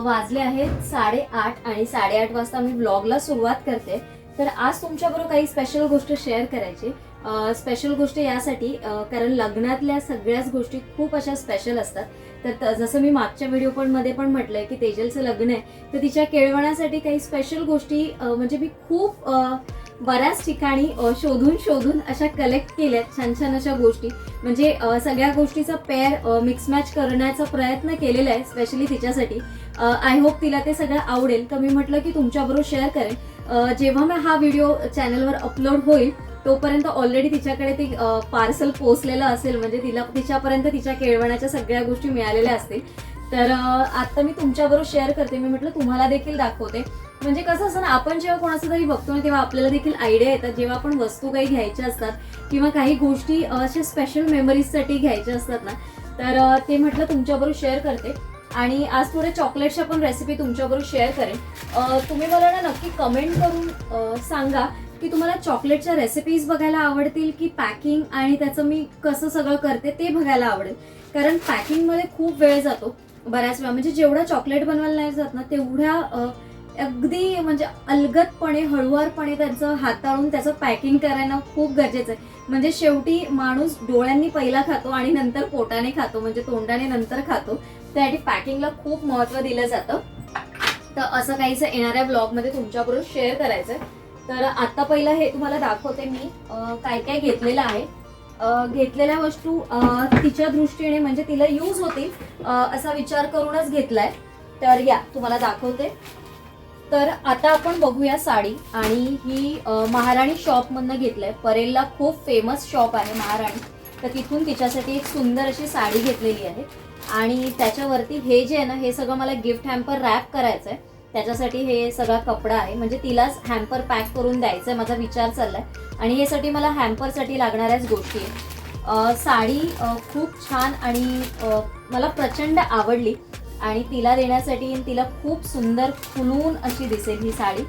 वाजले आहेत 8:30 आणि 8:30 वाजता मी व्लॉगला सुरुवात करते. तर आज तुमच्याबरोबर काही स्पेशल गोष्ट शेअर करायची. स्पेशल गोष्ट यासाठी कारण लग्नातल्या सगळ्याच गोष्टी खूप अशा स्पेशल असतात. तर जसं मी मागच्या व्हिडिओ मध्ये पण म्हटलंय की तेजलचं लग्न आहे, तर तिच्या केळवणासाठी काही स्पेशल गोष्टी म्हणजे मी खूप बऱ्याच ठिकाणी शोधून अशा कलेक्ट केल्यात छान छान अशा गोष्टी. म्हणजे सगळ्या गोष्टीचा पेअर मिक्स मॅच करण्याचा प्रयत्न केलेला आहे स्पेशली तिच्यासाठी. आय होप तिला ते सगळं आवडेल. तर मी म्हटलं की तुमच्याबरोबर शेअर करेन. जेव्हा मी हा व्हिडिओ चॅनलवर अपलोड होईल तोपर्यंत ऑलरेडी तिच्याकडे ते पार्सल पोचलेलं असेल, म्हणजे तिच्यापर्यंत तिच्या केळवणाच्या सगळ्या गोष्टी मिळालेल्या असतील. तर आता मी तुमच्याबरोबर शेअर करते. मी म्हटलं तुम्हाला देखील दाखवते. म्हणजे कसं असं ना, आपण जेव्हा कोणाचं तरी बघतो ना तेव्हा आपल्याला देखील आयडिया येतात. जेव्हा आपण वस्तू काही घ्यायच्या असतात किंवा काही गोष्टी अशा स्पेशल मेमरीजसाठी घ्यायच्या असतात ना, तर ते म्हटलं तुमच्याबरोबर शेअर करते. आणि आज थोड्या चॉकलेटच्या पण रेसिपी तुमच्याबरोबर शेअर करेन. तुम्ही मला ना नक्की कमेंट करून सांगा की तुम्हाला चॉकलेटच्या रेसिपीज बघायला आवडतील की पॅकिंग आणि त्याचं मी कसं सगळं करते ते बघायला आवडेल. कारण पॅकिंगमध्ये खूप वेळ जातो बऱ्याच वेळा. म्हणजे जेवढा चॉकलेट बनवायला नाही जात ना तेवढ्या अगदी म्हणजे अलगदपणे हळुवारपणे त्यांचं हाताळून त्याचं पॅकिंग करायला खूप गरजेचं आहे. म्हणजे शेवटी माणूस डोळ्यांनी पहिला खातो आणि नंतर पोटाने खातो, म्हणजे तोंडाने नंतर खातो. त्यासाठी पॅकिंगला खूप महत्त्व दिलं जातं. तर असं काहीच येणाऱ्या ब्लॉगमध्ये तुमच्याबरोबर शेअर करायचं आहे. तर आता पहिलं हे तुम्हाला दाखवते मी काय काय घेतलेलं आहे. घेतलेल्या वस्तू तिच्या दृष्टीने म्हणजे तिला यूज होतील असा विचार करूनच घेतलाय. तर या तुम्हाला दाखवते. तर आता आपण बघूया साडी. आणि ही महाराणी शॉपमधनं घेतलंय. परेलला खूप फेमस शॉप आहे महाराणी. तर तिथून तिच्यासाठी एक सुंदर अशी साडी घेतलेली आहे. आणि त्याच्यावरती हे जे आहे ना, हे सगळं मला गिफ्ट हॅम्पर रॅप करायचं आहे. त्याच्यासाठी हे सगळा कपडा आहे, म्हणजे तिलाच हॅम्पर पॅक करून द्यायचा आहे माझा विचार चाललाय. आणि यासाठी मला हॅम्परसाठी लागणाऱ्याच गोष्टी आहे. साडी खूप छान आणि मला प्रचंड आवडली. आणि तिला देण्यासाठी तिला खूप सुंदर फुलून अशी दिसेल ही साडी.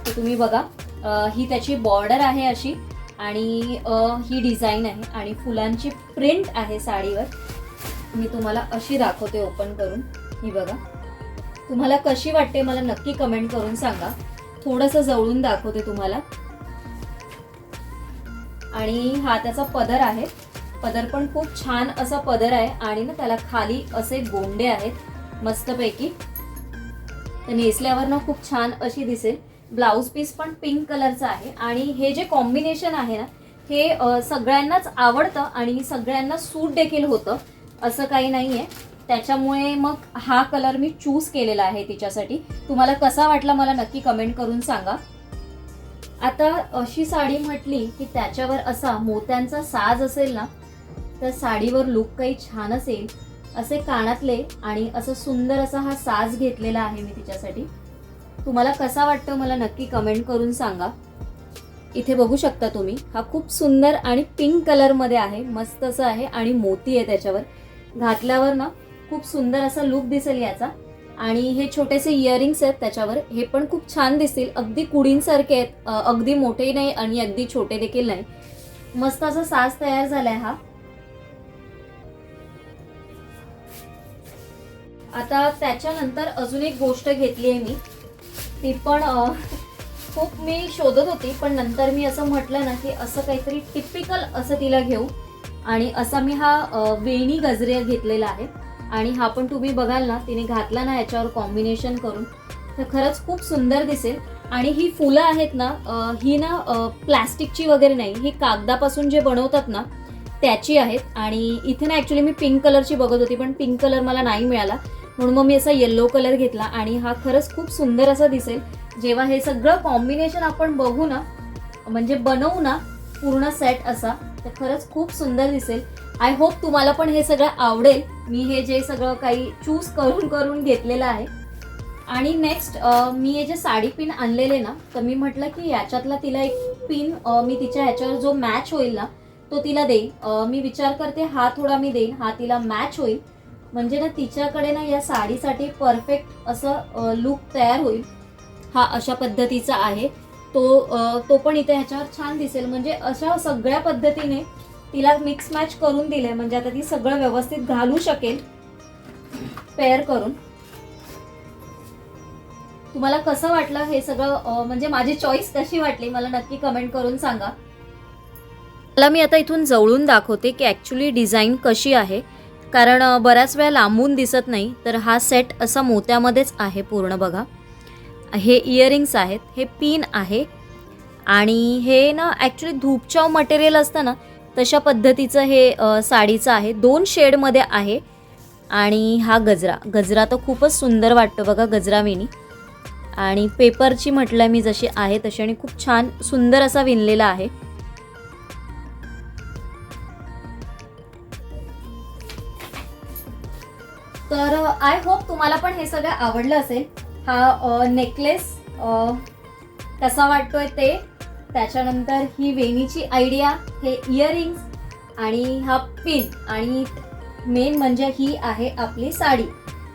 तर तुम्ही बघा, ही त्याची बॉर्डर आहे अशी आणि ही डिझाईन आहे आणि फुलांची प्रिंट आहे साडीवर. मी तुम्हाला अशी दाखवते ओपन करून. ही बघा, तुम्हाला कशी वाटते मला नक्की कमेंट करून सांगा. थोडंसं जवळून दाखवते तुम्हाला. आणि हा त्याचा पदर आहे. पदर पण खूप छान असा पदर आहे आणि ना त्याला खाली असे गोंडे आहेत मस्तपैकी. तर नेसल्यावर ना खूप छान अशी दिसेल. ब्लाउज पीस पण पिंक कलरचा आहे. आणि हे जे कॉम्बिनेशन आहे ना, हे सगळ्यांनाच आवडतं आणि सगळ्यांना सूट देखील होतं असं काही नाहीये. त्याच्यामुळे मग हा कलर मी चूज केलेला आहे तिच्यासाठी. तुम्हाला कसा वाटला मला नक्की कमेंट करून सांगा. आता अशी साडी म्हटली की त्याच्यावर असा मोत्यांचा साज असेल ना, तर साडीवर लुक काही छान असेल. असे कानातले आणि असं सुंदर असा हा साज घेतलेला आहे मी तिच्यासाठी. तुम्हाला कसा वाटतं मला नक्की कमेंट करून सांगा. इथे बघू शकता तुम्ही, हा खूप सुंदर आणि पिंक कलरमध्ये आहे. मस्त असं आहे आणि मोती आहे त्याच्यावर. घातल्यावर ना खूप सुंदर असा लुक दिसेल याचा. आणि हे छोटेसे इयरिंग्स आहेत त्याच्यावर, हे पण खूप छान दिसतील. अगदी कुडींसारखे आहेत, अगदी मोठे नाही आणि अगदी छोटे देखील नाही. मस्त असा साज तयार झालाय हा. आता त्याच्यानंतर अजून एक गोष्ट घेतली आहे मी. ती पण खूप मी शोधत होती, पण नंतर मी असं म्हटलं ना की असं काहीतरी टिपिकल असं तिला घेऊ. आणि असा मी हा वेणी गजरे घेतलेला आहे. आणि हा पण तुम्ही बघाल ना, तिने घातला ना याच्यावर कॉम्बिनेशन करून, तर खरंच खूप सुंदर दिसेल. आणि ही फुलं आहेत ना, ही ना प्लॅस्टिकची वगैरे नाही, ही कागदापासून जे बनवतात ना त्याची आहेत. आणि इथे ना ॲक्च्युली मी पिंक कलरची बघत होती, पण पिंक कलर मला नाही मिळाला, म्हणून मग मी असा येल्लो कलर घेतला. आणि हा खरंच खूप सुंदर असा दिसेल जेव्हा हे सगळं कॉम्बिनेशन आपण बघू ना, म्हणजे बनवू ना पूर्ण सेट असा, तर खरंच खूप सुंदर दिसेल. आय होप तुम्हाला पण हे सगळं आवडेल. मी हे जे सगळं काही चूज करून घेतलेलं आहे. आणि नेक्स्ट मी हे जे साडी पिन आणलेले ना, तर मी म्हटलं की याच्यातला तिला एक पिन मी तिच्या ह्याच्यावर जो मॅच होईल ना तो तिला देईन. मी विचार करते हा थोडा मी देईन, हा तिला मॅच होईल. म्हणजे ना तिच्याकडे ना या साडीसाठी परफेक्ट असं लुक तयार होईल. हा अशा पद्धतीचा आहे. तो पण इथे ह्याच्यावर छान दिसेल. म्हणजे अशा सगळ्या पद्धतीने तिला मिक्स मॅच करून दिले, म्हणजे आता ती सगळं व्यवस्थित घालू शकेल पेअर करून. तुम्हाला कसं वाटलं हे सगळं, म्हणजे माझी चॉईस कशी वाटली मला नक्की कमेंट करून सांगा. मला मी आता इथून जवळून दाखवते की ॲक्च्युली डिझाईन कशी आहे, कारण बऱ्याच वेळा लांबून दिसत नाही. तर हा सेट असा मोत्यामध्येच आहे पूर्ण बघा. हे इयरिंग्स आहेत, हे पिन आहे आणि हे ना ॲक्च्युली धूपचाव मटेरियल असतं ना तशा पद्धतीचं हे साडीचं आहे. 2 शेडमध्ये आहे. आणि हा गजरा तर खूपच सुंदर वाटतो बघा गजरा वेणी. आणि पेपरची म्हटलं मी जशी आहे तशी, आणि खूप छान सुंदर असा विणलेला आहे. तर आय होप तुम्हाला पण हे सगळं आवडलं असेल. हा नेकलेस कसा वाटतोय ते, त्याच्यानंतर ही वेणीची आयडिया, हे इयरिंग्स आणि हा पिन, आणि मेन म्हणजे ही आहे आपली साडी.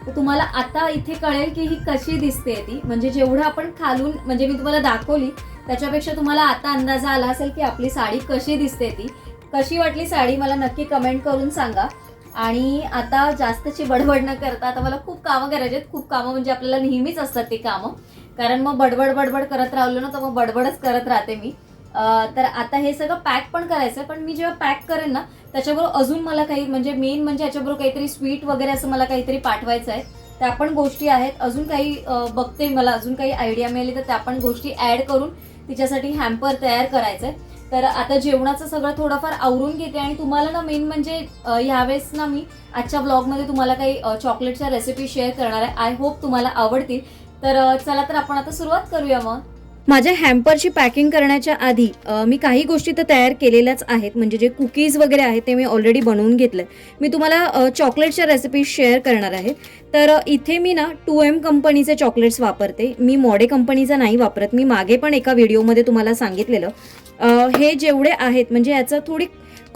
तर तुम्हाला आता इथे कळेल की ही कशी दिसते ती, म्हणजे जेवढं आपण खालून म्हणजे मी तुम्हाला दाखवली त्याच्यापेक्षा तुम्हाला आता अंदाजा आला असेल की आपली साडी कशी दिसते ती. कशी वाटली साडी मला नक्की कमेंट करून सांगा. आणि आता जास्तची बडबड न करता, आता मला खूप कामं करायची आहेत. खूप कामं म्हणजे आपल्याला नेहमीच असतात ती कामं, कारण मग बडबड करत राहिलो ना तर मग बडबडच करत राहते मी. तर आता हे सगळं पॅक पण करायचं आहे. पण मी जेव्हा पॅक करेन ना त्याच्याबरोबर अजून मला काही म्हणजे मेन म्हणजे याच्याबरोबर काहीतरी स्वीट वगैरे असं मला काहीतरी पाठवायचं आहे. त्या पण गोष्टी आहेत. अजून काही बघते, मला अजून काही आयडिया मिळाली तर त्या पण गोष्टी ॲड करून तिच्यासाठी हॅम्पर तयार करायचं आहे. तर आता जेवणाचं सगळं थोडंफार आवरून घेते. आणि तुम्हाला ना मेन म्हणजे ह्यावेळेस ना मी आजच्या ब्लॉगमध्ये तुम्हाला काही चॉकलेटच्या रेसिपी शेअर करणार आहे. आय होप तुम्हाला आवडतील. तर चला तर आपण आता सुरुवात करूया. मग माझ्या हॅम्परची पॅकिंग करण्याच्या आधी मी काही गोष्टी तर तयार केलेल्याच आहेत. म्हणजे जे कुकीज वगैरे आहेत ते मी ऑलरेडी बनवून घेतले. मी तुम्हाला चॉकलेटच्या रेसिपी शेअर करणार आहे. तर इथे मी ना 2M कंपनीचे चॉकलेट्स वापरते. मी मॉडे कंपनीचा नाही वापरत. मी मागे पण एका व्हिडिओमध्ये तुम्हाला सांगितलेलं. हे जेवढे आहेत म्हणजे याचं थोडी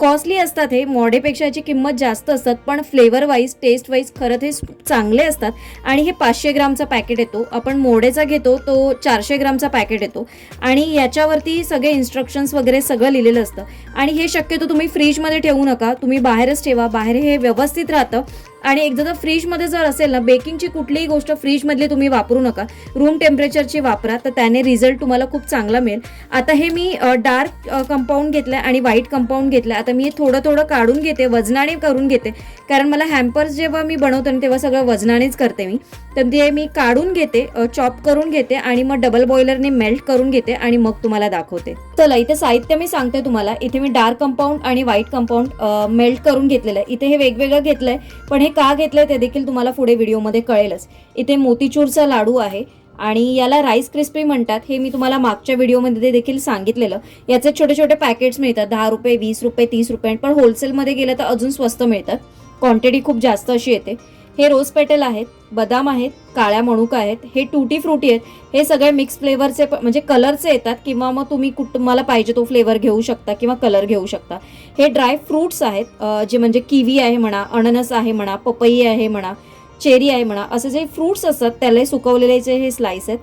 कॉस्टली असतात. हे मॉडेपेक्षा याची किंमत जास्त असतात, पण फ्लेवर वाईज टेस्ट वाईज खरं ते चांगले असतात. आणि हे 500 ग्रामचा पॅकेट येतो. आपण मोडेचा घेतो तो 400 ग्रामचा पॅकेट येतो. आणि याच्यावरती सगळे इन्स्ट्रक्शन्स वगैरे सगळं लिहिलेलं असतं. आणि हे शक्यतो तुम्ही फ्रीजमध्ये ठेवू नका, तुम्ही बाहेरच ठेवा. बाहेर हे व्यवस्थित राहतं. आणि एकदा जर फ्रीजमध्ये जर असेल ना, बेकिंगची कुठलीही गोष्ट फ्रीजमधली तुम्ही वापरू नका, रूम टेम्परेचरची वापरा, तर त्याने रिझल्ट तुम्हाला खूप चांगला मिळेल. आता हे मी डार्क कंपाऊंड घेतलं आहे आणि व्हाईट कंपाऊंड घेतलं आहे. आता मी थोडं थोडं काढून घेते, वजनाने करून घेते, कारण मला हॅम्पर्स जेव्हा मी बनवते ना तेव्हा सगळं वजनानेच करते मी. तर ते मी काढून घेते, चॉप करून घेते आणि मग डबल बॉयलरने मेल्ट करून घेते आणि मग तुम्हाला दाखवते. चला इथे साहित्य मी सांगते तुम्हाला. इथे मी डार्क कंपाऊंड आणि व्हाईट कंपाऊंड मेल्ट करून घेतलेलं आहे. इथे हे वेगवेगळं घेतलंय, पण हे का घेतलंय ते देखील तुम्हाला पुढे व्हिडिओमध्ये कळेलच. इथे मोतीचूरचा लाडू आहे आणि याला राईस क्रिस्पी म्हणतात. हे मी तुम्हाला मागच्या व्हिडिओमध्ये देखील सांगितलेलं. याचे छोटे छोटे पॅकेट्स मिळतात, 10 रुपये, 20 रुपये, 30 रुपये, पण होलसेलमध्ये गेलं तर अजून स्वस्त मिळतात. क्वांटिटी खूप जास्त अशी येते. हे रोज पेटल आहेत, बदाम आहेत, काळ्या मनुका आहेत, हे टूटी फ्रुटी आहेत. हे सगळे मिक्स फ्लेवरचे म्हणजे कलरचे येतात, किंवा मग तुम्ही तुम्हाला पाहिजे तो फ्लेवर घेऊ शकता किंवा कलर घेऊ शकता. हे ड्राय फ्रूट्स आहेत, जे म्हणजे किवी आहे म्हणा, अननस आहे म्हणा, पपई आहे म्हणा, चेरी आहे म्हणा, असे जे फ्रूट्स असतात त्याला सुकवलेले हे स्लाइस आहेत.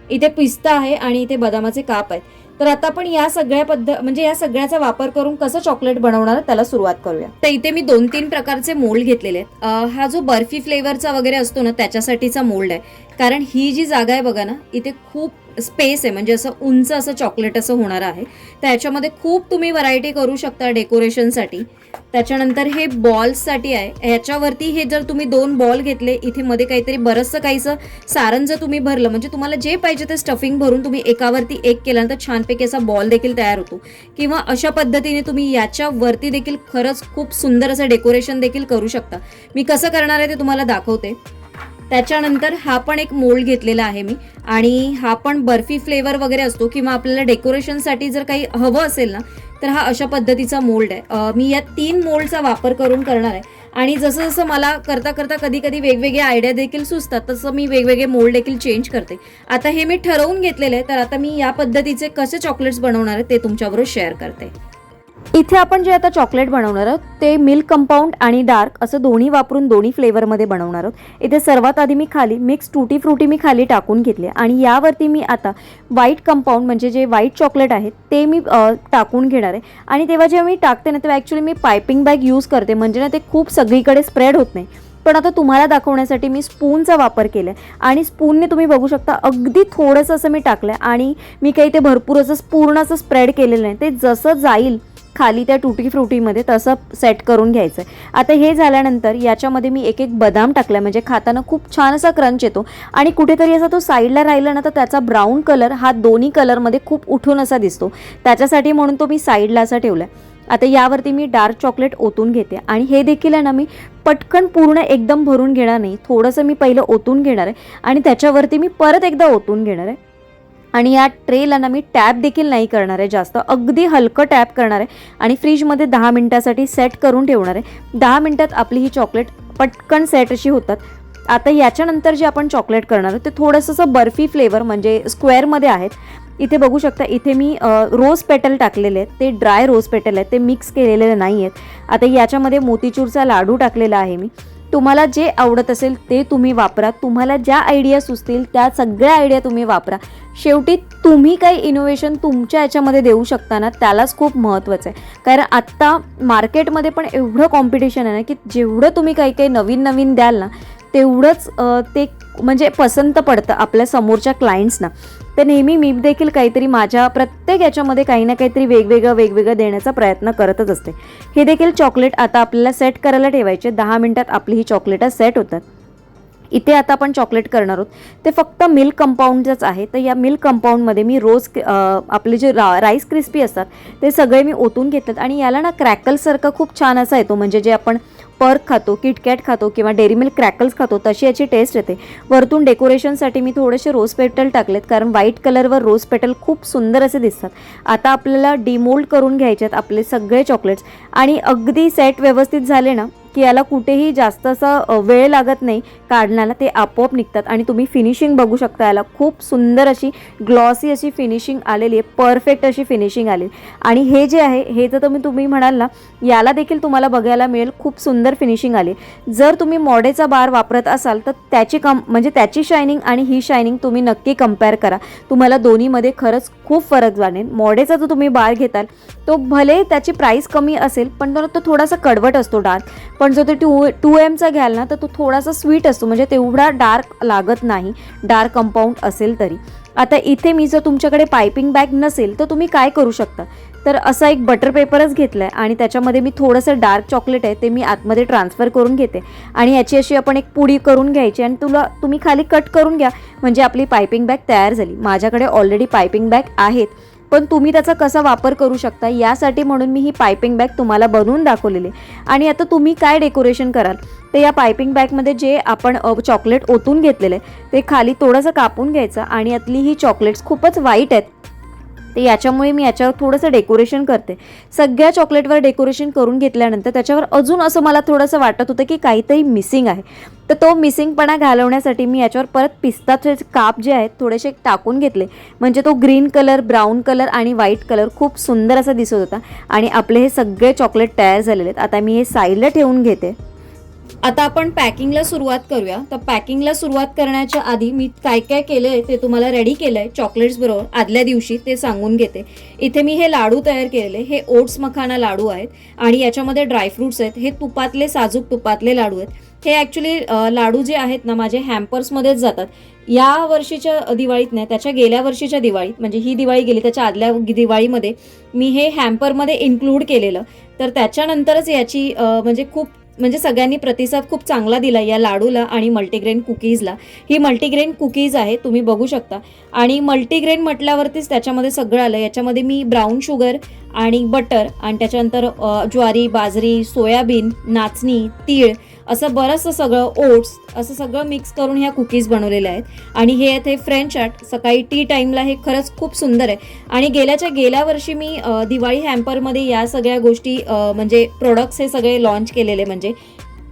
इथे पिस्ता आहे आणि इथे बदामाचे काप आहेत. तर आता आपण या सगळ्या म्हणजे या सगळ्याचा वापर करून कसं चॉकलेट बनवणार त्याला सुरुवात करूया. तर इथे मी 2-3 प्रकारचे मोल्ड घेतलेले आहेत. हा जो बर्फी फ्लेवरचा वगैरे असतो ना त्याच्यासाठीचा मोल्ड आहे, कारण ही जी जागा आहे बघा ना, इथे खूप स्पेस आहे, म्हणजे असं उंच असं चॉकलेट असं होणार आहे. तर याच्यामध्ये खूप तुम्ही व्हरायटी करू शकता डेकोरेशनसाठी. त्याच्यानंतर हे बॉल्ससाठी आहे. ह्याच्यावरती हे जर तुम्ही 2 बॉल घेतले, इथे मध्ये काहीतरी बरंचसं काहीसं सारण जर तुम्ही भरलं, म्हणजे तुम्हाला जे पाहिजे ते स्टफिंग भरून तुम्ही एकावरती एक केल्यानंतर छानपैकी असा बॉल देखील तयार होतो. किंवा अशा पद्धतीने तुम्ही याच्यावरती देखील खरंच खूप सुंदर असं डेकोरेशन देखील करू शकता. मी कसं करणार आहे ते तुम्हाला दाखवते. त्याच्यानंतर हा पण एक मोल्ड घेतलेला आहे मी, आणि हा पण बर्फी फ्लेवर वगैरे असतो, किंवा आपल्याला डेकोरेशनसाठी जर काही हवं असेल ना तर हा अशा पद्धतीचा मोल्ड आहे. मी या 3 मोल्डचा वापर करून करणार आहे. आणि जसं जसं मला करता करता कधी कधी वेगवेगळे आयडिया देखील सुचतात, तसं मी वेगवेगळे मोल्ड देखील चेंज करते. आता हे मी ठरवून घेतलेलं आहे, तर आता मी या पद्धतीचे कसे चॉकलेट्स बनवणार आहे ते तुमच्याबरोबर शेअर करते. इथे आपण जे आता चॉकलेट बनवणार आहोत ते मिल्क कंपाऊंड आणि डार्क असं दोन्ही वापरून दोन्ही फ्लेवरमध्ये बनवणार आहोत. इथे सर्वात आधी मी खाली मिक्स टूटी फ्रुटी मी खाली टाकून घेतले, आणि यावरती मी आता व्हाईट कंपाऊंड म्हणजे जे व्हाईट चॉकलेट आहे ते मी टाकून घेणार आहे. आणि तेव्हा जेव्हा मी टाकते ना तेव्हा ॲक्च्युली मी पायपिंग बॅग यूज करते, म्हणजे ना ते खूप सगळीकडे स्प्रेड होत नाही. पण आता तुम्हाला दाखवण्यासाठी मी स्पूनचा वापर केला आहे आणि स्पूनने तुम्ही बघू शकता अगदी थोडंसं असं मी टाकलं आहे आणि मी काही ते भरपूर असं पूर्ण असं स्प्रेड केलेलं नाही. ते जसं जाईल खाली त्या टुटी फ्रुटीमध्ये तसं सेट करून घ्यायचं आहे. आता हे झाल्यानंतर याच्यामध्ये मी एक एक बदाम टाकला, म्हणजे खाताना खूप छान असा क्रंच येतो आणि कुठेतरी असा तो साईडला राहिला ना तर त्याचा ब्राऊन कलर हा दोन्ही कलरमध्ये खूप उठून असा दिसतो, त्याच्यासाठी म्हणून तो मी साईडला असा ठेवला आहे. आता यावरती मी डार्क चॉकलेट ओतून घेते आणि हे देखील आहे ना मी पटकन पूर्ण एकदम भरून घेणार नाही, थोडंसं मी पहिलं ओतून घेणार आहे आणि त्याच्यावरती मी परत एकदा ओतून घेणार आहे. आणि या ट्रेला ना मी टॅप देखील नाही करणार आहे, जास्त अगदी हलकं टॅप करणार आहे आणि फ्रीजमध्ये 10 मिनटासाठी सेट करून ठेवणार आहे. 10 मिनटात आपली ही चॉकलेट पटकन सेट अशी होतात. आता याच्यानंतर जे आपण चॉकलेट करणार आहे ते थोडंसं असं बर्फी फ्लेवर म्हणजे स्क्वेअरमध्ये आहेत. इथे बघू शकता, इथे मी रोज पेटल टाकलेले आहेत, ते ड्राय रोज पेटल आहेत, ते मिक्स केलेले नाही आहेत. आता याच्यामध्ये मोतीचूरचा लाडू टाकलेला आहे मी. तुम्हाला जे आवडत असेल ते तुम्ही वापरा, तुम्हाला ज्या आयडिया सुचतील त्या सगळ्या आयडिया तुम्ही वापरा. शेवटी तुम्ही काही इनोव्हेशन तुमच्या याच्यामध्ये देऊ शकता ना, त्यालाच खूप महत्त्वाचं आहे. कारण आत्ता मार्केटमध्ये पण एवढं कॉम्पिटिशन आहे ना की जेवढं तुम्ही काही काही नवीन नवीन द्याल ना तेवढंच ते म्हणजे पसंत पडतं आपल्या समोरच्या क्लायंट्सना. तर नेहमी मी देखील काहीतरी माझ्या प्रत्येक याच्यामध्ये काही ना काहीतरी वेगवेगळं देण्याचा प्रयत्न करतच असते. हे देखील चॉकलेट आता आपल्याला सेट करायला ठेवायचे. 10 मिनटात आपली ही चॉकलेट सेट होतात. इथे आता आपण चॉकलेट करणार आहोत ते फक्त मिल्क कंपाऊंडच आहे. तर या मिल्क कंपाऊंडमध्ये मी रोज आपले जे राईस क्रिस्पी असतात ते सगळे मी ओतून घेतलेत आणि याला ना क्रॅकलसारखा खूप छान असा येतो, म्हणजे जे आपण पर्क खातो, किटकॅट खातो किंवा डेअरी मिल्क क्रॅकल्स खातो तशी याची टेस्ट येते. वरतून डेकोरेशनसाठी मी थोडेसे रोज पेटल टाकलेत, कारण व्हाईट कलरवर रोज पेटल खूप सुंदर असे दिसतात. आता आपल्याला डिमोल्ड करून घ्यायचे आहेत आपले सगळे चॉकलेट्स आणि अगदी सेट व्यवस्थित झाले ना की याला कुठेही जास्त असा वेळ लागत नाही काढण्याला, ते आपोआप निघतात. आणि तुम्ही फिनिशिंग बघू शकता, याला खूप सुंदर अशी ग्लॉसी अशी फिनिशिंग आलेली आहे, परफेक्ट अशी फिनिशिंग आली. आणि हे जे आहे हे जर तुम्ही म्हणाल ना याला देखील तुम्हाला बघायला मिळेल खूप सुंदर फिनिशिंग आली. जर तुम्ही मॉडेचा बार वापरत असाल तर त्याची म्हणजे त्याची शायनिंग आणि ही शायनिंग तुम्ही नक्की कंपेअर करा, तुम्हाला दोन्हीमध्ये खरंच खूप फरक जाणेल. मॉडेचा जो तुम्ही बार घेताल तो भले त्याची प्राईस कमी असेल पण तो थोडासा कडवट असतो डार्क, पण जो ते 2M घ्याल ना तर तो थोडासा स्वीट असतो, म्हणजे तेवढा डार्क लागत नाही डार्क कंपाऊंड असेल तरी. आता इथे मी जर तुमच्याकडे पायपिंग बॅग नसेल तर तुम्ही काय करू शकता, तर असा एक बटर पेपरच घेतला आहे आणि त्याच्यामध्ये मी थोडंसं डार्क चॉकलेट आहे ते मी आतमध्ये ट्रान्सफर करून घेते आणि याची अशी आपण एक पुडी करून घ्यायची आणि तुम्ही खाली कट करून घ्या, म्हणजे आपली पायपिंग बॅग तयार झाली. माझ्याकडे ऑलरेडी पायपिंग बॅग आहेत पण तुम्ही त्याचा कसा वापर करू शकता यासाठी म्हणून मी ही पायपिंग बॅग तुम्हाला बनवून दाखवलेली. आणि आता तुम्ही काय डेकोरेशन कराल ते या पायपिंग बॅगमध्ये जे आपण चॉकलेट ओतून घेतलेलं आहे ते खाली थोडंसं कापून घ्यायचं आणि यातली ही चॉकलेट्स खूपच वाईट आहेत ते याच्यामुळे मी याच्यावर थोडंसं डेकोरेशन करते. सगळ्या चॉकलेटवर डेकोरेशन करून घेतल्यानंतर त्याच्यावर अजून असं मला थोडंसं वाटत होतं की काहीतरी मिसिंग आहे, तर तो मिसिंगपणा घालवण्यासाठी मी याच्यावर परत पिस्ताचे काप जे आहेत थोडेसे टाकून घेतले, म्हणजे तो ग्रीन कलर, ब्राऊन कलर आणि व्हाईट कलर खूप सुंदर असा दिसत होता. आणि आपले हे सगळे चॉकलेट तयार झालेले आहेत. आता मी हे साईडला ठेवून घेते. आता आपण पॅकिंगला सुरुवात करूया. तर पॅकिंगला सुरुवात करण्याच्या आधी मी काय काय केलंय ते तुम्हाला रेडी केलंय चॉकलेट्स बरोबर आदल्या दिवशी ते सांगून घेते. इथे मी हे लाडू तयार केलेले, हे ओट्स मखाना लाडू आहेत आणि याच्यामध्ये ड्रायफ्रुट्स आहेत. हे तुपातले, साजूक तुपातले लाडू आहेत. हे ॲक्च्युली लाडू जे आहेत ना माझे हॅम्पर्समध्येच जातात. या वर्षीच्या दिवाळीत नाही, त्याच्या गेल्या वर्षीच्या दिवाळीत, म्हणजे ही दिवाळी गेली त्याच्या आदल्या दिवाळीमध्ये मी हे हॅम्परमध्ये इन्क्लूड केलेलं. तर त्याच्यानंतरच याची म्हणजे सगळ्यांनी प्रतिसाद खूप चांगला दिला या लाडूला आणि मल्टीग्रेन कुकीजला. ही मल्टीग्रेन कुकीज आहे, तुम्ही बघू शकता. आणि मल्टीग्रेन म्हटल्यावरतीच त्याच्यामध्ये सगळं आलं. याच्यामध्ये मी ब्राऊन शुगर आणि बटर आणि त्याच्यानंतर ज्वारी, बाजरी, सोयाबीन, नाचणी, तीळ असं बरंचसं सगळं, ओट्स असं सगळं मिक्स करून ह्या कुकीज बनवलेल्या आहेत. आणि हे आहेत हे फ्रेंच आर्ट, सकाळी टी टाईमला हे खरंच खूप सुंदर आहे. आणि गेल्या वर्षी मी दिवाळी हॅम्परमध्ये या सगळ्या गोष्टी म्हणजे प्रोडक्ट्स हे सगळे लॉन्च केलेले म्हणजे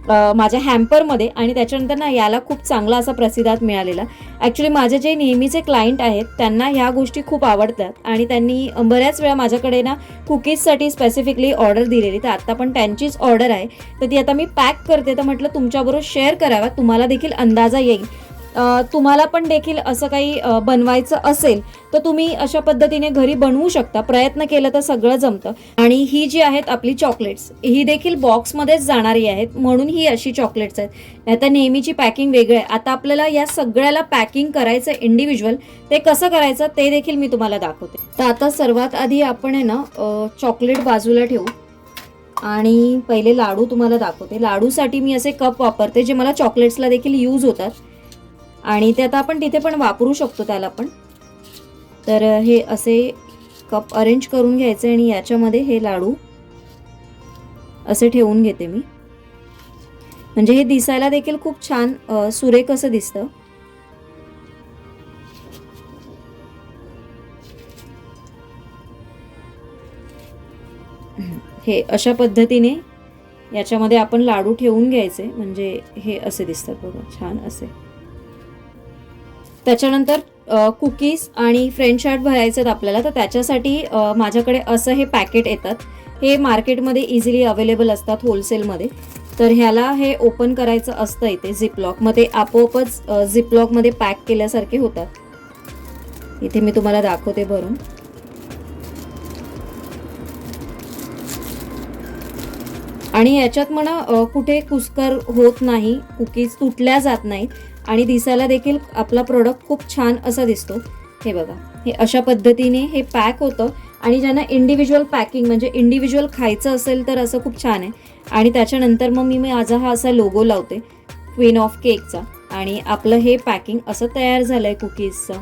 माझ्या हॅम्परमध्ये, आणि त्याच्यानंतर ना याला खूप चांगला असा प्रतिसाद मिळालेला. ॲक्च्युली माझे जे नेहमीचे क्लायंट आहेत त्यांना ह्या गोष्टी खूप आवडतात आणि त्यांनी बऱ्याच वेळा माझ्याकडे ना कुकीजसाठी स्पेसिफिकली ऑर्डर दिलेली. तर आत्ता पण त्यांचीच ऑर्डर आहे, तर ती आता मी पॅक करते. तर म्हटलं तुमच्याबरोबर शेअर करावा, तुम्हाला देखील अंदाजा येईल. तुम्हाला पण देखील असं काही बनवायचं असेल तर तुम्ही अशा पद्धतीने घरी बनवू शकता. प्रयत्न केला तर सगळं जमतं. आणि ही जी आहेत आपली चॉकलेट्स, ही देखील बॉक्समध्येच जाणारी आहेत, म्हणून ही अशी चॉकलेट्स आहेत. आता नेहमीची पॅकिंग वेगळं आहे. आता आपल्याला या सगळ्याला पॅकिंग करायचं इंडिव्हिज्युअल. ते कसं करायचं ते देखील मी तुम्हाला दाखवते. तर आता सर्वात आधी आपण आहे ना चॉकलेट बाजूला ठेवू आणि पहिले लाडू तुम्हाला दाखवते. लाडूसाठी मी असे कप वापरते जे मला चॉकलेट्सला देखील यूज होतात आणि ते आता आपण तिथे पण वापरू शकतो त्याला पण. तर हे असे कप अरेंज करून घ्यायचे आणि याच्यामध्ये हे लाडू असे ठेवून घेते मी. म्हणजे हे दिसायला देखील खूप छान सुरेख असं दिसतं. हे अशा पद्धतीने याच्यामध्ये आपण लाडू ठेवून घ्यायचे. म्हणजे हे असे दिसतात बघा, छान असे. त्याच्यानंतर कुकीज आणि फ्रेंच चाट भरायचे आहेत आपल्याला. तर त्याच्यासाठी माझ्याकडे असं हे पॅकेट येतात. हे मार्केटमध्ये इझिली अवेलेबल असतात होलसेलमध्ये. तर ह्याला हे ओपन करायचं असतं इथे झिपलॉकमध्ये. आपोआपच झिपलॉकमध्ये पॅक केल्यासारखे होतात. इथे मी तुम्हाला दाखवते भरून. आणि याच्यात म्हणा कुठे कुस्कर होत नाही, कुकीज तुटल्या जात नाहीत आणि दिसायला देखील आपला प्रोडक्ट खूप छान असा दिसतो. हे बघा, हे अशा पद्धतीने हे पॅक होतं. आणि ज्यांना इंडिव्हिज्युअल पॅकिंग म्हणजे इंडिव्हिज्युअल खायचं असेल तर असं खूप छान आहे. आणि त्याच्यानंतर मग मी माझा हा असा लोगो लावते क्वीन ऑफ केकचा. आणि आपलं हे पॅकिंग असं तयार झालंय कुकीजचं.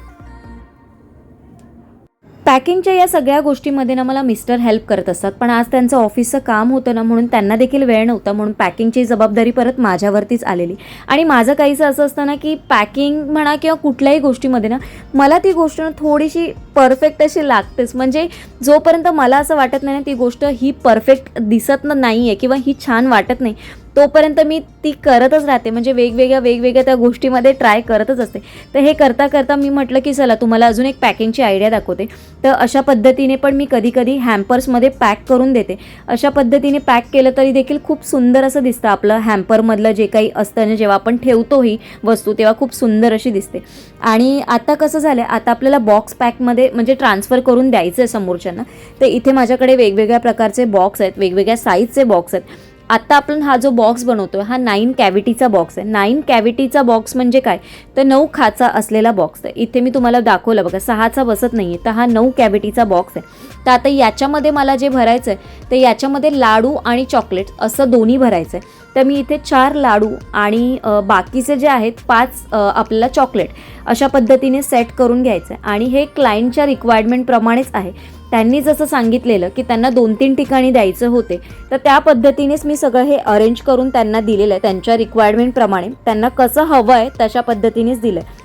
पॅकिंगच्या या सगळ्या गोष्टीमध्ये ना मला मिस्टर हेल्प करत असतात, पण आज त्यांचं ऑफिसचं काम होतं ना, म्हणून त्यांना देखील वेळ नव्हता. म्हणून पॅकिंगची जबाबदारी परत माझ्यावरतीच आलेली. आणि माझं काहीसं असं असतं ना की पॅकिंग म्हणा किंवा कुठल्याही गोष्टीमध्ये ना मला ती गोष्ट ना थोडीशी परफेक्ट अशी लागतेच. म्हणजे जोपर्यंत मला असं वाटत नाही ना ती गोष्ट ही परफेक्ट दिसत नाही आहे किंवा ही छान वाटत नाही, तोपर्यंत मी ती करतच राहते. म्हणजे वेगवेगळ्या त्या गोष्टीमध्ये ट्राय करतच असते. तर हे करता करता मी म्हटलं की चला तुम्हाला अजून एक पॅकिंगची आयडिया दाखवते. तर अशा पद्धतीने पण मी कधी कधी हॅम्पर्समध्ये पॅक करून देते. अशा पद्धतीने पॅक केलं तरी देखील खूप सुंदर असं दिसतं. आपलं हॅम्परमधलं जे काही असतं ना, जेव्हा आपण ठेवतो ही वस्तू तेव्हा खूप सुंदर अशी दिसते. आणि आता कसं झालं, आता आपल्याला बॉक्स पॅकमध्ये म्हणजे ट्रान्सफर करून द्यायचं आहे समोरच्यांना. तर इथे माझ्याकडे वेगवेगळ्या प्रकारचे बॉक्स आहेत, वेगवेगळ्या साईजचे बॉक्स आहेत. आता आपण हा जो बॉक्स बनवतो हा 9 कॅव्हिटीचा बॉक्स आहे. 9 कॅव्हिटीचा बॉक्स म्हणजे काय, तर 9 खाचा असलेला बॉक्स आहे. इथे मी तुम्हाला दाखवलं बघा, 6चा बसत नाही आहे. तर हा 9 कॅव्हिटीचा बॉक्स आहे. तर आता याच्यामध्ये मला जे भरायचं आहे तर याच्यामध्ये लाडू आणि चॉकलेट असं दोन्ही भरायचं आहे. तर मी इथे 4 लाडू आणि बाकीचे जे आहेत 5 आपल्याला चॉकलेट अशा पद्धतीने सेट करून घ्यायचं आहे. आणि हे क्लायंटच्या रिक्वायरमेंटप्रमाणेच आहे. त्यांनी जसं सांगितलेलं की त्यांना 2-3 ठिकाणी द्यायचं होते, तर त्या पद्धतीनेच मी सगळं हे अरेंज करून त्यांना दिलेलं आहे. त्यांच्या रिक्वायरमेंटप्रमाणे त्यांना कसं हवं आहे तशा पद्धतीनेच दिलं आहे.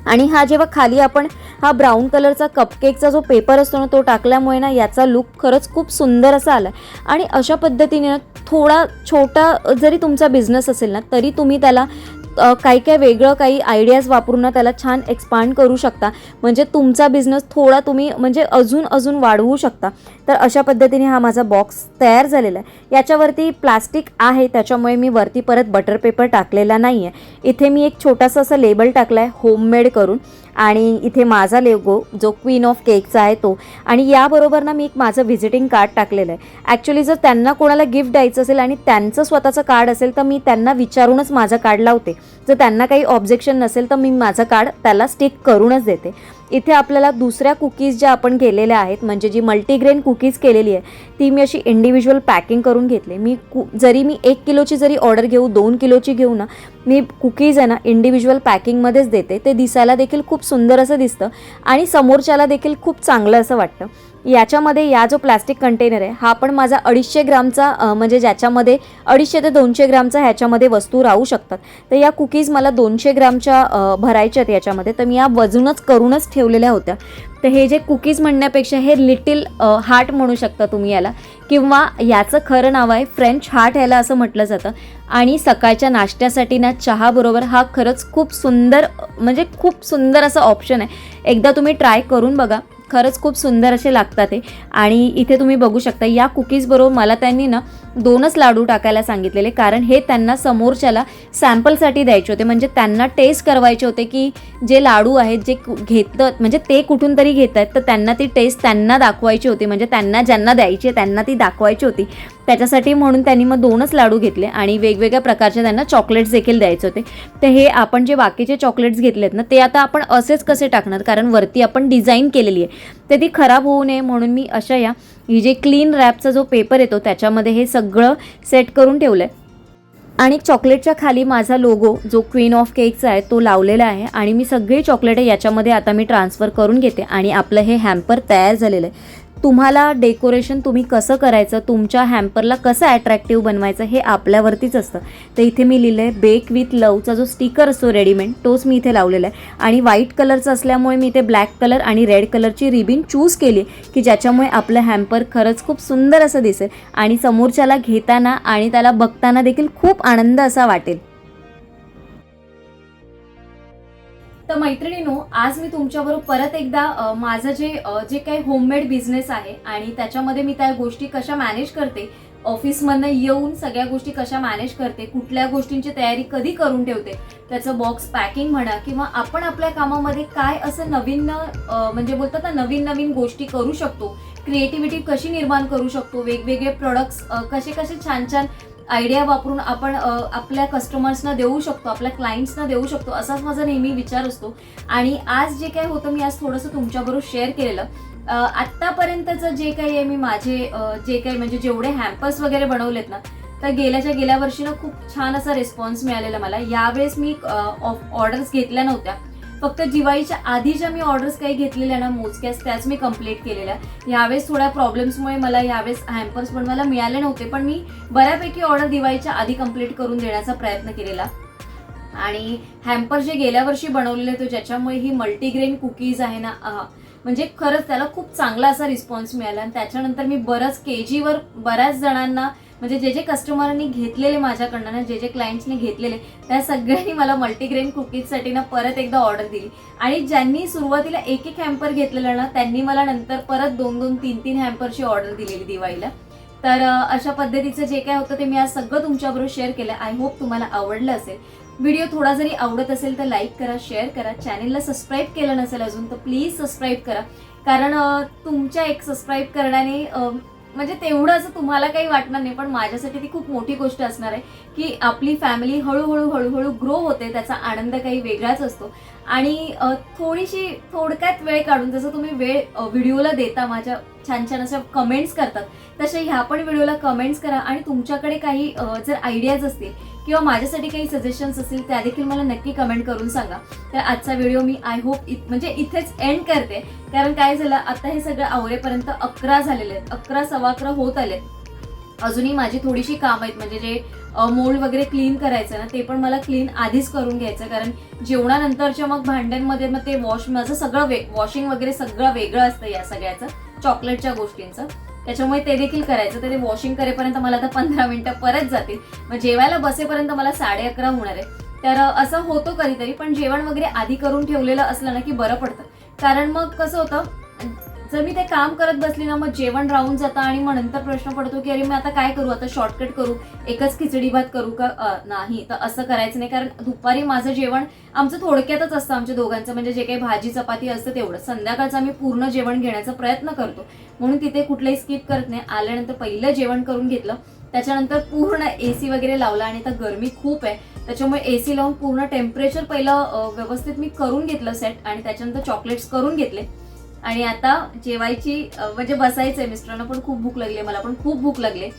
आणि हा जेव्हा खाली आपण हा ब्राऊन कलरचा कपकेकचा जो पेपर असतो ना तो टाकल्यामुळे ना याचा लुक खरंच खूप सुंदर असा आला. आणि अशा पद्धतीने ना थोडा छोटा जरी तुमचा बिझनेस असेल ना तरी तुम्ही त्याला काही वेगळं काही आयडियाज वापरून त्याला छान एक्सपांड करू शकता. म्हणजे तुमचा बिझनेस थोडा तुम्ही म्हणजे अजून वाढवू शकता. तर अशा पद्धतीने हा माझा बॉक्स तयार झालेला आहे. याच्यावरती प्लास्टिक आहे त्याच्यामुळे मी वरती परत बटर पेपर टाकलेला नाही आहे. इथे मी एक छोटासा असं लेबल टाकला आहे होममेड करून. आणि इथे माझा लोगो जो क्वीन ऑफ केकचा आहे तो. आणि याबरोबर ना मी एक माझं व्हिजिटिंग कार्ड टाकलेलं आहे. ॲक्च्युली जर त्यांना कोणाला गिफ्ट द्यायचं असेल आणि त्यांचं स्वतःचं कार्ड असेल तर मी त्यांना विचारूनच माझं कार्ड लावते. जर त्यांना काही ऑब्जेक्शन नसेल तर मी माझं कार्ड त्याला स्टिक करूनच देते. इथे आपल्याला दुसऱ्या कुकीज ज्या आपण केलेल्या आहेत म्हणजे जी मल्टीग्रेन कुकीज केलेली आहे ती मी अशी इंडिव्हिज्युअल पॅकिंग करून घेतली. जरी मी 1 किलोची जरी ऑर्डर घेऊ 2 किलोची घेऊ ना, मी कुकीज आहे ना इंडिव्हिज्युअल पॅकिंगमध्येच देते. ते दिसायला देखील खूप सुंदर असं दिसतं आणि समोरच्याला देखील खूप चांगलं असं वाटतं. याच्यामध्ये या जो प्लॅस्टिक कंटेनर आहे हा पण माझा 250 ग्रामचा म्हणजे ज्याच्यामध्ये 250 ते 200 ग्रामचा ह्याच्यामध्ये वस्तू राहू शकतात. तर या कुकीज मला 200 ग्रामच्या भरायच्या आहेत याच्यामध्ये. तर मी या वजूनच करूनच ठेवलेल्या होत्या. तर हे जे कुकीज म्हणण्यापेक्षा हे लिटिल हार्ट म्हणू शकता तुम्ही याला, किंवा याचं खरं नाव आहे फ्रेंच हार्ट ह्याला असं म्हटलं जातं. आणि सकाळच्या नाश्त्यासाठी ना चहाबरोबर हा खरंच खूप सुंदर म्हणजे खूप सुंदर असं ऑप्शन आहे. एकदा तुम्ही ट्राय करून बघा, खरंच खूप सुंदर असे लागतात ते. आणि इथे तुम्ही बघू शकता या कुकीजबरोबर मला त्यांनी ना 2च लाडू टाकायला सांगितलेले, कारण हे त्यांना समोरच्याला सॅम्पलसाठी द्यायचे होते. म्हणजे त्यांना टेस्ट करवायचे होते की जे लाडू आहेत जे घेतात म्हणजे ते कुठून तरी घेत आहेत, तर त्यांना ती टेस्ट त्यांना दाखवायची होती. म्हणजे त्यांना ज्यांना द्यायची त्यांना ती दाखवायची होती. त्याच्यासाठी म्हणून त्यांनी मग 2च लाडू घेतले आणि वेगवेगळ्या प्रकारचे त्यांना चॉकलेट्स देखील द्यायचे होते. तर हे आपण जे बाकीचे चॉकलेट्स घेतलेत ना, ते आता आपण असेच कसे टाकणार, कारण वरती आपण डिझाईन केलेली आहे, तर ती खराब होऊ नये म्हणून मी अशा ही जे क्लीन रॅपचा जो पेपर येतो त्याच्यामध्ये हे सगळं सेट करून ठेवलं आहे. आणि चॉकलेटच्या खाली माझा लोगो जो क्वीन ऑफ केकचा आहे तो लावलेला आहे. आणि मी सगळी चॉकलेटं याच्यामध्ये आता मी ट्रान्सफर करून घेते आणि आपलं हे हॅम्पर तयार झालेलं आहे. तुम्हाला डेकोरेशन तुम्ही कसं करायचं, तुमच्या हॅम्परला कसं ॲट्रॅक्टिव्ह बनवायचं हे आपल्यावरतीच असतं. तर इथे मी लिहिलं आहे बेक विथ लवचा जो स्टिकर असतो रेडीमेड, तोच मी इथे लावलेला आहे. आणि व्हाईट कलरचं असल्यामुळे मी इथे ब्लॅक कलर आणि रेड कलरची रिबिन चूज केली की ज्याच्यामुळे आपलं हॅम्पर खरंच खूप सुंदर असं दिसेल आणि समोरच्याला घेताना आणि त्याला बघताना देखील खूप आनंद असा वाटेल. तर मैत्रिणींनो, आज मी तुमच्याबरोबर परत एकदा माझं जे काही होममेड बिझनेस आहे आणि त्याच्यामध्ये मी त्या गोष्टी कशा मॅनेज करते, ऑफिसमधनं येऊन सगळ्या गोष्टी कशा मॅनेज करते, कुठल्या गोष्टींची तयारी कधी करून ठेवते, त्याचं बॉक्स पॅकिंग म्हणा किंवा आपण आपल्या कामामध्ये काय असं नवीन म्हणजे बोलतात ना नवीन नवीन गोष्टी करू शकतो, क्रिएटिव्हिटी कशी निर्माण करू शकतो, वेगवेगळे प्रोडक्ट्स कसे कसे छान छान आयडिया वापरून आपण आपल्या कस्टमर्सना देऊ शकतो, आपल्या क्लायंट्सना देऊ शकतो, असाच माझा नेहमी विचार असतो. आणि आज जे काय होतं मी आज थोडंसं तुमच्याबरोबर शेअर केलेलं. आत्तापर्यंतचं जे काही आहे मी माझे जे काही म्हणजे जेवढे हॅम्पर्स वगैरे बनवलेत ना, तर गेल्या वर्षी ना खूप छान असा रिस्पॉन्स मिळालेला मला. यावेळेस मी ऑर्डर्स घेतल्या नव्हत्या, फक्त दिवाळीच्या आधी ज्या मी ऑर्डर्स काही घेतलेल्या ना मोजक्याच त्याच मी कंप्लीट केलेल्या. यावेळेस थोड्या प्रॉब्लेम्समुळे मला यावेळेस हॅम्पर्स बनवायला मिळाले नव्हते, पण मी बऱ्यापैकी ऑर्डर दिवाळीच्या आधी कंप्लीट करून देण्याचा प्रयत्न केलेला. आणि हॅम्पर जे गेल्या वर्षी बनवलेले होते ज्याच्यामुळे ही मल्टीग्रेन कुकीज आहे ना, म्हणजे खरंच त्याला खूप चांगला असा रिस्पॉन्स मिळाला. आणि त्याच्यानंतर मी बरंच KGवर बऱ्याच जणांना म्हणजे जे कस्टमरनी घेतलेले माझ्याकडनं ना, जे क्लायंट्सने घेतलेले त्या सगळ्यांनी मला मल्टीग्रेन कुकीजसाठी ना परत एकदा ऑर्डर दिली. आणि ज्यांनी सुरुवातीला एक हॅम्पर घेतलेला ना त्यांनी मला नंतर परत 2-2, 3-3 हॅम्परची ऑर्डर दिलेली दिवाळीला. तर अशा पद्धतीचं जे काय होतं ते मी आज सगळं तुमच्याबरोबर शेअर केलं. आय होप तुम्हाला आवडलं असेल. व्हिडिओ थोडा जरी आवडत असेल तर लाईक करा, शेअर करा. चॅनेलला सबस्क्राईब केलं नसेल अजून तर प्लीज सबस्क्राईब करा, कारण तुमच्या एक सबस्क्राईब करण्याने म्हणजे तेवढं असं तुम्हाला काही वाटणार नाही, पण माझ्यासाठी ती खूप मोठी गोष्ट असणार आहे की आपली फॅमिली हळूहळू ग्रो होते. त्याचा आनंद काही वेगळाच असतो. आणि थोडक्यात वेळ काढून जसं तुम्ही वेळ व्हिडिओला देता, माझ्या छान छान अशा कमेंट्स करतात, तसे ह्या पण व्हिडिओला कमेंट्स करा. आणि तुमच्याकडे काही जर आयडियाज असतील किंवा माझ्यासाठी काही सजेशन्स असतील त्या देखील मला नक्की कमेंट करून सांगा. तर आजचा व्हिडिओ मी आय होप म्हणजे इथेच एंड करते, कारण काय झालं आता हे सगळं आवरेपर्यंत 11 झालेले आहेत, 11-11:15 होत आले. अजूनही माझी थोडीशी काम आहेत, म्हणजे जे मोल्ड वगैरे क्लीन करायचं ना ते पण मला क्लीन आधीच करून घ्यायचं, कारण जेवणानंतरच्या मग भांड्यांमध्ये मग ते माझं सगळं वॉशिंग वगैरे सगळं वेगळं असतं या सगळ्याचं चॉकलेटच्या गोष्टींचं. त्याच्यामुळे ते देखील करायचं. तर ते वॉशिंग करेपर्यंत मला आता 15 मिनिटं परत जातील. मग जेवायला बसेपर्यंत मला 11:30 होणार आहे. तर असं होतं कधीतरी, पण जेवण वगैरे आधी करून ठेवलेलं असलं ना की बरं पडतं. कारण मग कसं होतं, जर मी ते काम करत बसली ना मग जेवण राहून जातं आणि मग नंतर प्रश्न पडतो की अरे मी आता काय करू, आता शॉर्टकट करू, एकच खिचडी भात करू का, नाही. तर असं करायचं नाही, कारण दुपारी माझं जेवण आमचं थोडक्यातच असतं आमच्या दोघांचं, म्हणजे जे काही भाजी चपाती असतं तेवढं. संध्याकाळचं आम्ही पूर्ण जेवण घेण्याचा प्रयत्न करतो, म्हणून तिथे कुठलंही स्किप करत नाही. आल्यानंतर पहिलं जेवण करून घेतलं, त्याच्यानंतर पूर्ण AC वगैरे लावला. आणि आता गरमी खूप आहे त्याच्यामुळे AC लावून पूर्ण टेम्परेचर पहिलं व्यवस्थित मी करून घेतलं सेट, आणि त्याच्यानंतर चॉकलेट्स करून घेतले. आणि आता जेवायची म्हणजे बसायचंय. मिस्टरांना पण खूप भूक लागली, मला पण खूप भूक लागली.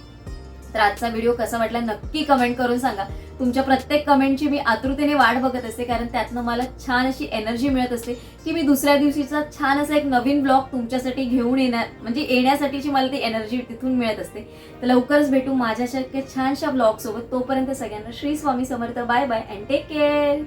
तर आजचा व्हिडिओ कसा वाटला नक्की कमेंट करून सांगा. तुमच्या प्रत्येक कमेंटची मी आतुरतेने वाट बघत असते, कारण त्यातनं मला छान अशी एनर्जी मिळत असते की मी दुसऱ्या दिवशीचा छान असा एक नवीन ब्लॉग तुमच्यासाठी घेऊन येण्यासाठीची मला ती एनर्जी तिथून मिळत असते. तर लवकरच भेटू माझ्यासारख्या छानशा ब्लॉग सोबत. तोपर्यंत सगळ्यांना Shri Swami Samarth. Bye bye and take care.